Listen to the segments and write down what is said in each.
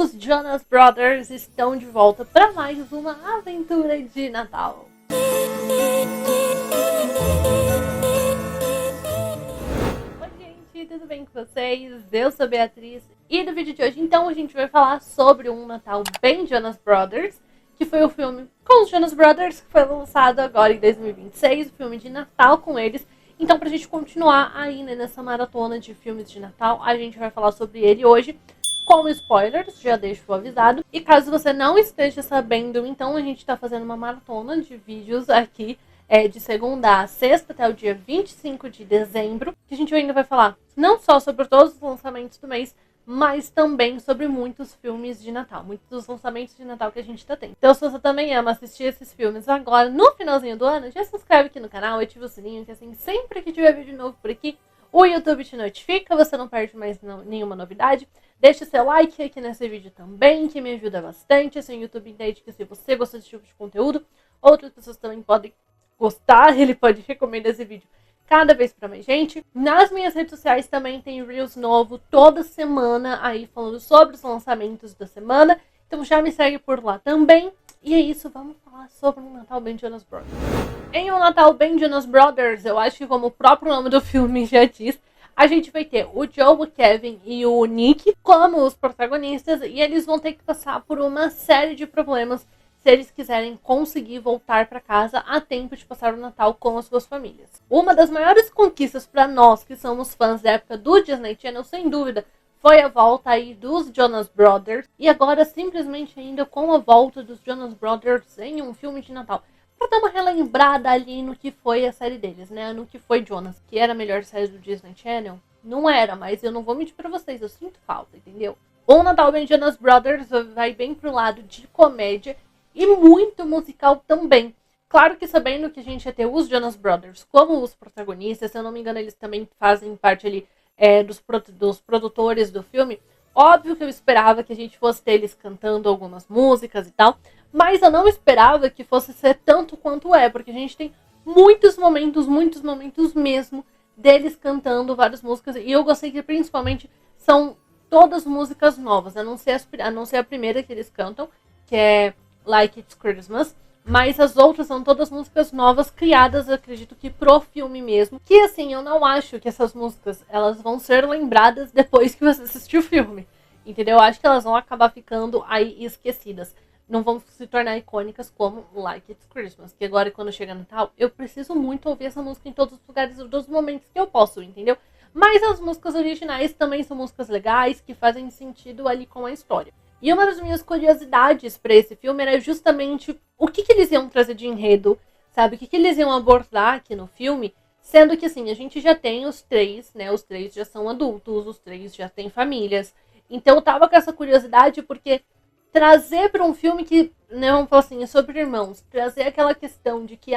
Os Jonas Brothers estão de volta para mais uma aventura de Natal. Oi gente, tudo bem com vocês? Eu sou a Beatriz e no vídeo de hoje então a gente vai falar sobre um Natal bem Jonas Brothers, que foi o filme com os Jonas Brothers, que foi lançado agora em 2026, o filme de Natal com eles. Então, pra gente continuar aí, né, nessa maratona de filmes de Natal, a gente vai falar sobre ele hoje com spoilers, já deixo avisado. E caso você não esteja sabendo, então a gente tá fazendo uma maratona de vídeos aqui, de segunda a sexta até o dia 25 de dezembro, que a gente ainda vai falar não só sobre todos os lançamentos do mês, mas também sobre muitos filmes de Natal, muitos dos lançamentos de Natal que a gente tá tendo. Então, se você também ama assistir esses filmes agora, no finalzinho do ano, já se inscreve aqui no canal, ativa o sininho, que assim, sempre que tiver vídeo novo por aqui, o YouTube te notifica, você não perde mais nenhuma novidade. Deixa o seu like aqui nesse vídeo também, que me ajuda bastante. Assim, o YouTube entende que se você gosta desse tipo de conteúdo, outras pessoas também podem gostar, ele pode recomendar esse vídeo cada vez pra mais gente. Nas minhas redes sociais também tem Reels novo toda semana aí falando sobre os lançamentos da semana. Então já me segue por lá também. E é isso, vamos falar sobre um Natal bem Jonas Brothers. Em um Natal bem Jonas Brothers, eu acho que como o próprio nome do filme já diz, a gente vai ter o Joe, o Kevin e o Nick como os protagonistas. E eles vão ter que passar por uma série de problemas se eles quiserem conseguir voltar para casa a tempo de passar o Natal com as suas famílias. Uma das maiores conquistas para nós que somos fãs da época do Disney Channel, sem dúvida, foi a volta aí dos Jonas Brothers. E agora simplesmente ainda com a volta dos Jonas Brothers em um filme de Natal. Pra dar uma relembrada ali no que foi a série deles, né? No que foi Jonas, que era a melhor série do Disney Channel. Não era, mas eu não vou mentir pra vocês, eu sinto falta, entendeu? O Natal bem Jonas Brothers vai bem pro lado de comédia e muito musical também. Claro que sabendo que a gente ia ter os Jonas Brothers como os protagonistas, se eu não me engano eles também fazem parte ali dos produtores do filme. Óbvio que eu esperava que a gente fosse ter eles cantando algumas músicas e tal, mas eu não esperava que fosse ser tanto quanto é, porque a gente tem muitos momentos mesmo deles cantando várias músicas, e eu gostei que principalmente são todas músicas novas, a não ser a primeira que eles cantam, que é Like It's Christmas, mas as outras são todas músicas novas criadas, acredito que pro filme mesmo. Que assim, eu não acho que essas músicas elas vão ser lembradas depois que você assistir o filme, entendeu? Eu acho que elas vão acabar ficando aí esquecidas. Não vão se tornar icônicas como Like It's Christmas, que agora quando chega Natal, eu preciso muito ouvir essa música em todos os lugares, em todos os momentos que eu posso, entendeu? Mas as músicas originais também são músicas legais, que fazem sentido ali com a história. E uma das minhas curiosidades para esse filme era justamente o que eles iam trazer de enredo, sabe? O que eles iam abordar aqui no filme, sendo que assim, a gente já tem os três, né? Os três já são adultos, os três já têm famílias. Então eu tava com essa curiosidade porque trazer para um filme que, né, vamos falar assim, é sobre irmãos, trazer aquela questão de que,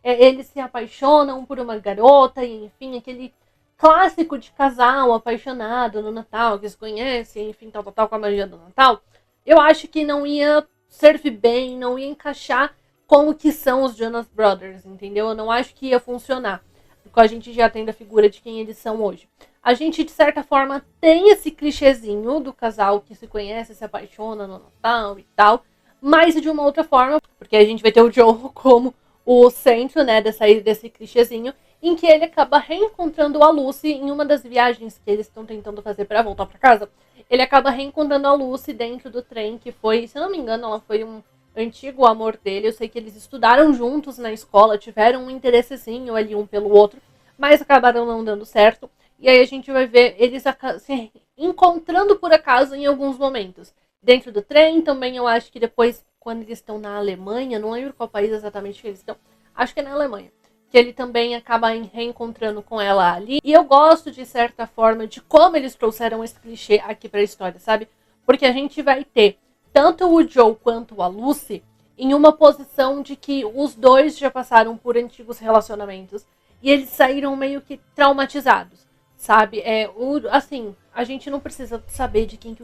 eles se apaixonam por uma garota, e enfim, aquele clássico de casal apaixonado no Natal, que se conhece, enfim, tal, com a magia do Natal, eu acho que não ia servir bem, não ia encaixar com o que são os Jonas Brothers, entendeu? Eu não acho que ia funcionar, porque a gente já tem a figura de quem eles são hoje. A gente, de certa forma, tem esse clichêzinho do casal que se conhece, se apaixona no Natal e tal, mas de uma outra forma, porque a gente vai ter o Joe como o centro, né, desse clichêzinho, em que ele acaba reencontrando a Lucy em uma das viagens que eles estão tentando fazer para voltar para casa. Ele acaba reencontrando a Lucy dentro do trem, que foi, se eu não me engano, ela foi um antigo amor dele. Eu sei que eles estudaram juntos na escola, tiveram um interessezinho ali um pelo outro, mas acabaram não dando certo. E aí a gente vai ver eles se encontrando por acaso em alguns momentos. Dentro do trem também, eu acho que depois, quando eles estão na Alemanha, não lembro qual país exatamente que eles estão, acho que é na Alemanha, que ele também acaba reencontrando com ela ali. E eu gosto, de certa forma, de como eles trouxeram esse clichê aqui pra história, sabe? Porque a gente vai ter tanto o Joe quanto a Lucy em uma posição de que os dois já passaram por antigos relacionamentos e eles saíram meio que traumatizados, sabe? Assim, a gente não precisa saber de quem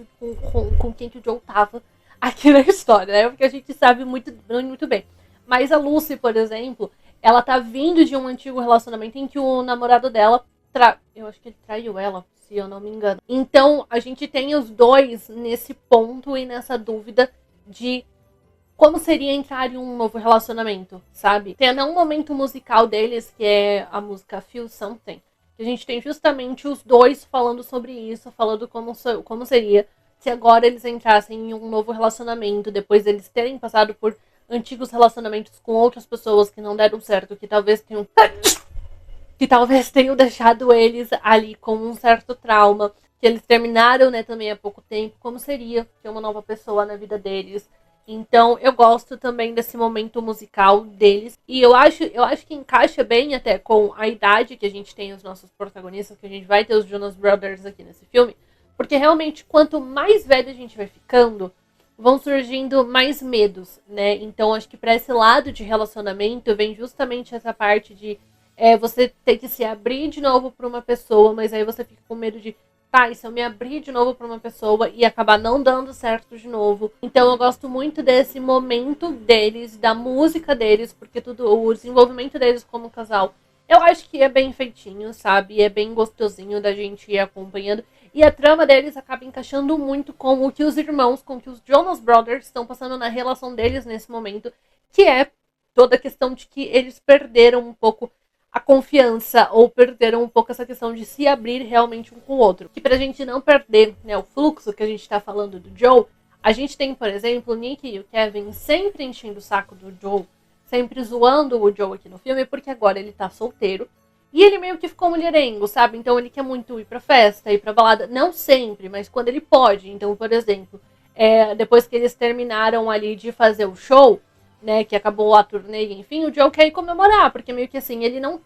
com quem que o Joe tava aqui na história, né? Porque a gente sabe muito bem. Mas a Lucy, por exemplo, ela tá vindo de um antigo relacionamento em que o namorado dela Eu acho que ele traiu ela, se eu não me engano. Então, a gente tem os dois nesse ponto e nessa dúvida de como seria entrar em um novo relacionamento, sabe? Tem até um momento musical deles, que é a música Feel Something, que a gente tem justamente os dois falando sobre isso, falando como seria se agora eles entrassem em um novo relacionamento, depois deles terem passado por antigos relacionamentos com outras pessoas que não deram certo, que talvez tenham deixado eles ali com um certo trauma, que eles terminaram, né, também há pouco tempo, como seria ter uma nova pessoa na vida deles. Então, eu gosto também desse momento musical deles. E eu acho que encaixa bem até com a idade que a gente tem os nossos protagonistas, que a gente vai ter os Jonas Brothers aqui nesse filme. Porque realmente, quanto mais velho a gente vai ficando, vão surgindo mais medos, né? Então, acho que para esse lado de relacionamento vem justamente essa parte de você ter que se abrir de novo para uma pessoa, mas aí você fica com medo de, tá, e se eu me abrir de novo para uma pessoa e acabar não dando certo de novo? Então eu gosto muito desse momento deles, da música deles, porque o desenvolvimento deles como casal, eu acho que é bem feitinho, sabe? É bem gostosinho da gente ir acompanhando. E a trama deles acaba encaixando muito com o que os irmãos, com o que os Jonas Brothers estão passando na relação deles nesse momento, que é toda a questão de que eles perderam um pouco a confiança ou perderam um pouco essa questão de se abrir realmente um com o outro. Que pra gente não perder, né, o fluxo que a gente tá falando do Joe, a gente tem, por exemplo, o Nick e o Kevin sempre enchendo o saco do Joe, sempre zoando o Joe aqui no filme, porque agora ele tá solteiro. E ele meio que ficou mulherengo, sabe? Então ele quer muito ir pra festa, ir pra balada. Não sempre, mas quando ele pode. Então, por exemplo, depois que eles terminaram ali de fazer o show, né, que acabou a turnê, enfim, o Joe quer ir comemorar, porque meio que assim, ele não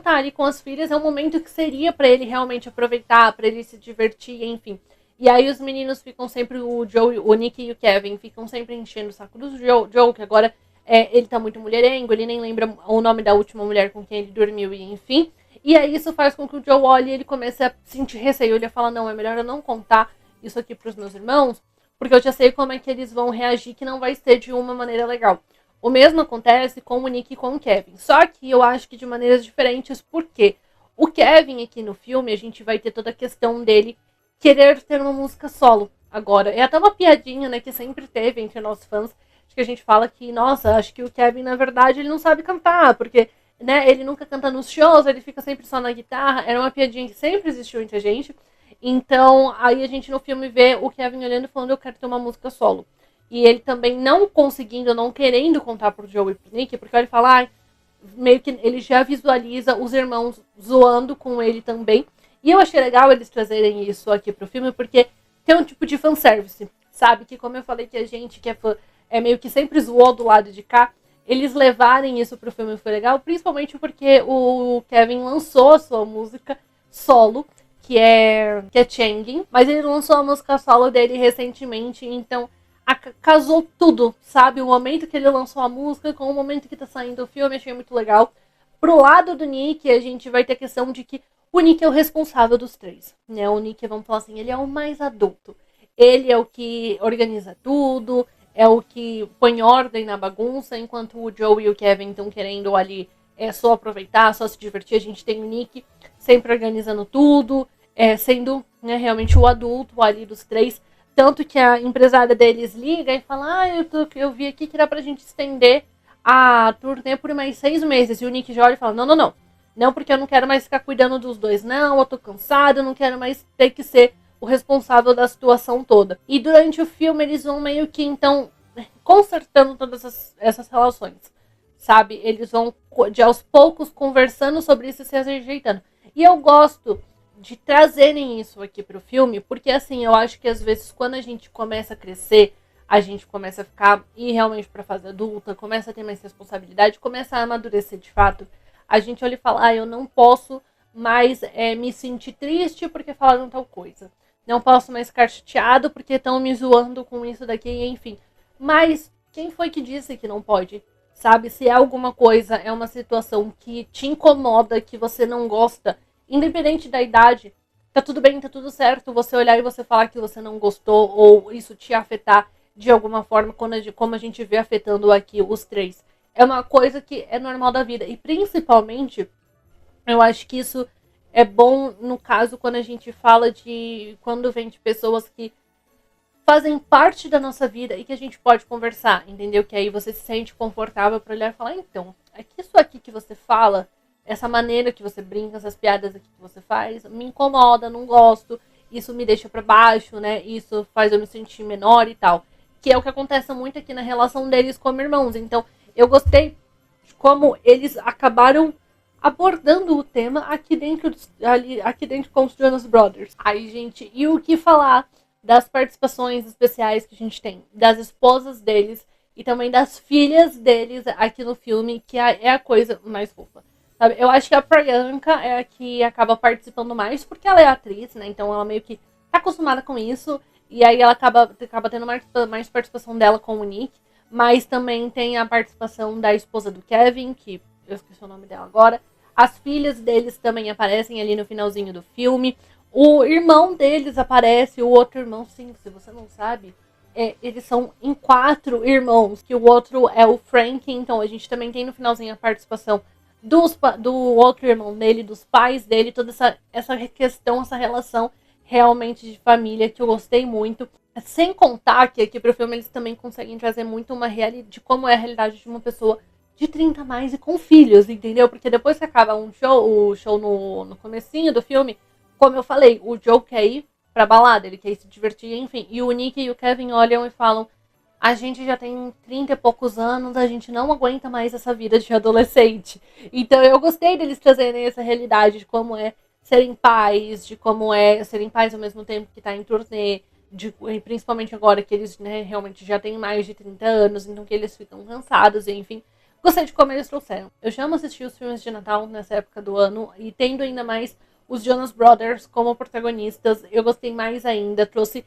tá ali com as filhas, é um momento que seria pra ele realmente aproveitar, pra ele se divertir, enfim. E aí os meninos ficam sempre, o Joe, o Nick e o Kevin, ficam sempre enchendo o saco do Joe, que agora ele tá muito mulherengo, ele nem lembra o nome da última mulher com quem ele dormiu, e enfim. E aí isso faz com que o Joe olhe e ele comece a sentir receio, ele fala, não, é melhor eu não contar isso aqui pros meus irmãos, porque eu já sei como é que eles vão reagir, que não vai ser de uma maneira legal. O mesmo acontece com o Nick e com o Kevin. Só que eu acho que de maneiras diferentes, porque o Kevin aqui no filme, a gente vai ter toda a questão dele querer ter uma música solo agora. É até uma piadinha, né, que sempre teve entre nós fãs, de que a gente fala que, nossa, acho que o Kevin, na verdade, ele não sabe cantar, porque, né, ele nunca canta nos shows, ele fica sempre só na guitarra. Era uma piadinha que sempre existiu entre a gente. Então, aí a gente no filme vê o Kevin olhando e falando, eu quero ter uma música solo. E ele também não conseguindo, não querendo contar pro Joe e pro Nick, porque ele fala, meio que ele já visualiza os irmãos zoando com ele também. E eu achei legal eles trazerem isso aqui pro filme, porque tem um tipo de fanservice, sabe? Que como eu falei que a gente que é fã meio que sempre zoou do lado de cá, eles levarem isso pro filme foi legal, principalmente porque o Kevin lançou a sua música solo, que é Changing, mas ele lançou a música solo dele recentemente, então casou tudo, sabe? O momento que ele lançou a música com o momento que tá saindo o filme, achei muito legal. Pro lado do Nick, a gente vai ter a questão de que o Nick é o responsável dos três, né? O Nick, vamos falar assim, ele é o mais adulto. Ele é o que organiza tudo, é o que põe ordem na bagunça, enquanto o Joe e o Kevin estão querendo ali só aproveitar, só se divertir. A gente tem o Nick sempre organizando tudo, sendo, né, realmente o adulto ali dos três. Tanto que a empresária deles liga e fala, eu vi aqui que dá pra gente estender a turnê por mais 6 meses. E o Nick já olha e fala, não. Não, porque eu não quero mais ficar cuidando dos dois, não. Eu tô cansado, eu não quero mais ter que ser o responsável da situação toda. E durante o filme eles vão meio que, então, consertando todas essas relações, sabe? Eles vão, de aos poucos, conversando sobre isso e se ajeitando. E eu gosto de trazerem isso aqui pro filme, porque assim, eu acho que às vezes quando a gente começa a crescer, a gente começa a ficar, ir realmente pra fase adulta, começa a ter mais responsabilidade, começa a amadurecer de fato, a gente olha e fala, eu não posso mais me sentir triste porque falaram tal coisa. Não posso mais ficar chateado porque estão me zoando com isso daqui, enfim. Mas quem foi que disse que não pode? Sabe, se é alguma coisa, é uma situação que te incomoda, que você não gosta, independente da idade, tá tudo bem, tá tudo certo você olhar e você falar que você não gostou ou isso te afetar de alguma forma, como a gente vê afetando aqui os três. É uma coisa que é normal da vida. E principalmente, eu acho que isso É bom, no caso, quando a gente fala de... Quando vem de pessoas que fazem parte da nossa vida e que a gente pode conversar, entendeu? Que aí você se sente confortável para olhar e falar, então, é que isso aqui que você fala, essa maneira que você brinca, essas piadas aqui que você faz, me incomoda, não gosto, isso me deixa para baixo, né? Isso faz eu me sentir menor e tal. Que é o que acontece muito aqui na relação deles como irmãos. Então, eu gostei de como eles acabaram abordando o tema aqui dentro com os Jonas Brothers. Aí, gente, e o que falar das participações especiais que a gente tem, das esposas deles e também das filhas deles aqui no filme, que é a coisa mais fofa. Sabe? Eu acho que a Priyanka é a que acaba participando mais, porque ela é atriz, né? Então ela meio que tá acostumada com isso, e aí ela acaba tendo mais participação dela com o Nick, mas também tem a participação da esposa do Kevin, que eu esqueci o nome dela agora. As filhas deles também aparecem ali no finalzinho do filme. O irmão deles aparece, o outro irmão, sim, se você não sabe, eles são em 4 irmãos, que o outro é o Frank, então a gente também tem no finalzinho a participação do outro irmão dele, dos pais dele, toda essa questão, essa relação realmente de família que eu gostei muito. Sem contar que aqui pro filme eles também conseguem trazer muito uma realidade de como é a realidade de uma pessoa de 30 a mais e com filhos, entendeu? Porque depois que acaba o show no comecinho do filme, como eu falei, o Joe quer ir pra balada, ele quer ir se divertir, enfim. E o Nick e o Kevin olham e falam, a gente já tem 30 e poucos anos, a gente não aguenta mais essa vida de adolescente. Então eu gostei deles trazerem essa realidade de como é serem pais, de como é serem pais ao mesmo tempo que tá em turnê, principalmente agora que eles, né, realmente já têm mais de 30 anos, então que eles ficam cansados, e enfim. Gostei de como eles trouxeram. Eu já amo assistir os filmes de Natal nessa época do ano, e tendo ainda mais os Jonas Brothers como protagonistas, eu gostei mais ainda. Trouxe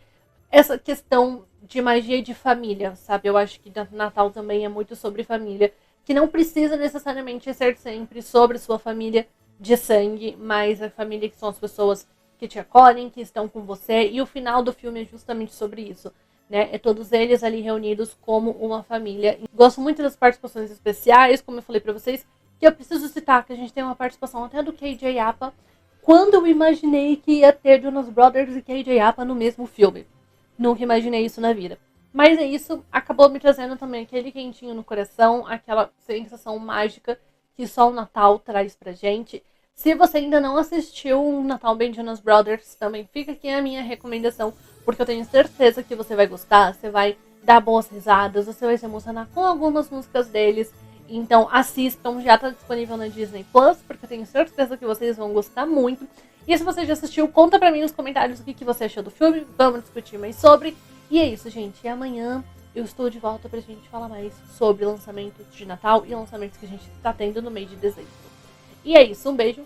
essa questão de magia e de família, sabe? Eu acho que Natal também é muito sobre família, que não precisa necessariamente ser sempre sobre sua família de sangue, mas a família que são as pessoas que te acolhem, que estão com você, e o final do filme é justamente sobre isso, né? É todos eles ali reunidos como uma família. Gosto muito das participações especiais, como eu falei pra vocês, que eu preciso citar que a gente tem uma participação até do KJ Apa, quando eu imaginei que ia ter Jonas Brothers e KJ Apa no mesmo filme. Nunca imaginei isso na vida. Mas é isso, acabou me trazendo também aquele quentinho no coração, aquela sensação mágica que só o Natal traz pra gente. Se você ainda não assistiu um Natal bem Jonas Brothers, também fica aqui a minha recomendação, porque eu tenho certeza que você vai gostar, você vai dar boas risadas, você vai se emocionar com algumas músicas deles. Então assistam, já tá disponível na Disney Plus, porque eu tenho certeza que vocês vão gostar muito. E se você já assistiu, conta pra mim nos comentários o que você achou do filme, vamos discutir mais sobre. E é isso, gente, e amanhã eu estou de volta pra gente falar mais sobre lançamentos de Natal e lançamentos que a gente tá tendo no mês de dezembro. E é isso, um beijo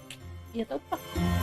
e até o próximo.